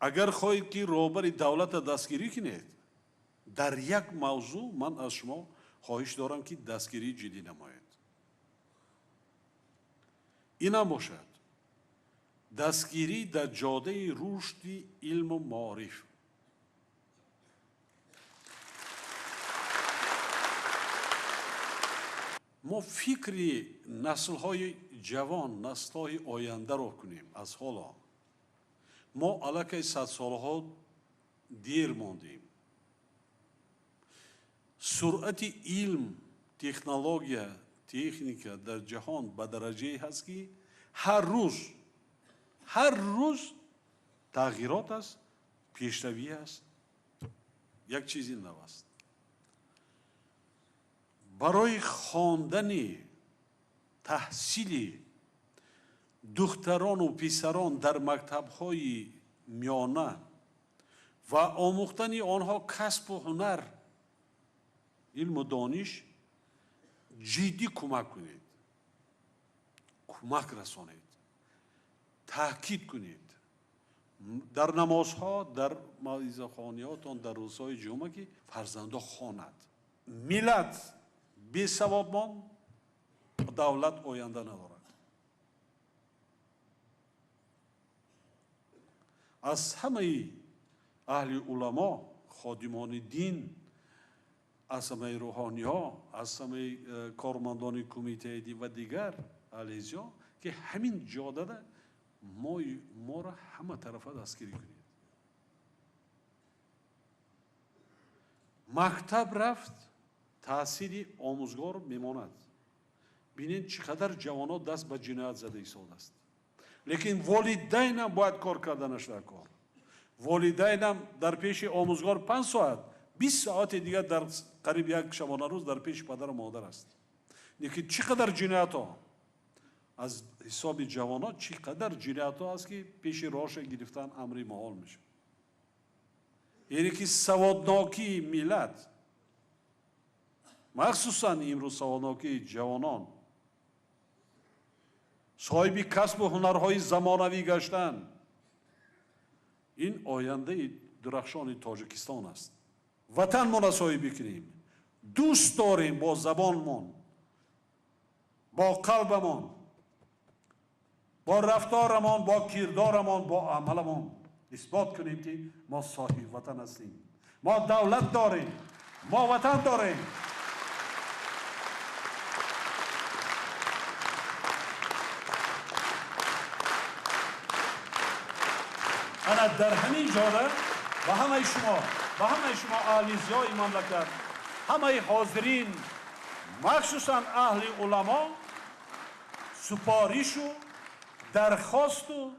اگر خواهید که روبر دولت دستگیری کنید در یک موضوع من از شما خواهش دارم که دستگیری جدی نمایید. این هم باشد دستگیری در جاده رشد علم و معارف. ما فکر نسل‌های جوان، نسل‌های آینده را کنیم از حالا. ما علاقه 100 سالها دیر ماندیم. سرعت علم، تکنولوژی، تکنیک در جهان به درجه هست که هر روز تغییرات است، پیشروی است. یک چیزی نو است. برای خواندن تحصیل دختران و پسران در مکتب‌های میانه و آموختن آنها کسب و هنر، علم و دانش جدی کمک کنید، کمک رسانید، تاکید کنید در نمازها، در موعظه خوانیاتان، در روزهای جمعه که فرزندان خواند. ملت بی سواد ماند، دولت آینده ندارد. از همه اهل علما، خادمان دین، از همه روحانی ها، از همه کارمندان کمیته دی و دیگر علیزیا که همین جاده ما را همه طرفه دستگیری کنید. مکتب رفت، تحصیل آموزگار میماند. بینید چقدر جوانان دست به جنایت زده ایستاده است. لیکن والدین هم باید کار کردنش در کار. والدین هم در پیش آموزگار 5 ساعت 20 ساعت دیگر در قریب یک شبانه روز در پیش پدر و مادر است. لیکن چقدر جنایت ها از حساب جوانان، چقدر جنایت ها است که پیش راهش گرفتن امری محال میشه. یعنی که سوادناکی ملت، مخصوصا امروز سوادناکی جوانان، صاحب کسب و هنرهای زمانوی گشتن، این آینده درخشان تاجیکستان است. وطن ما را صاحبی کنیم، دوست داریم با زبانمان، با قلبمان، با رفتارمان، با کردارمان، با عملمان اثبات کنیم که ما صاحب وطن هستیم. ما دولت داریم، ما وطن داریم. انا در همین جاده و همه شما اهلیزیای مملکت، همه حاضرین، مخصوصا اهل علما، سپارش و درخواست و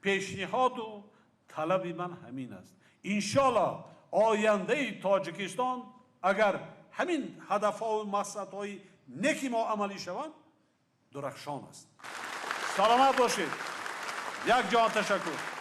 پیشنهاد و طلب من همین است. انشالله آینده تاجیکستان اگر همین هدفها و مقصدهای نیکی ما عملی شوند درخشان است. سلامت باشید. یک جان تشکر.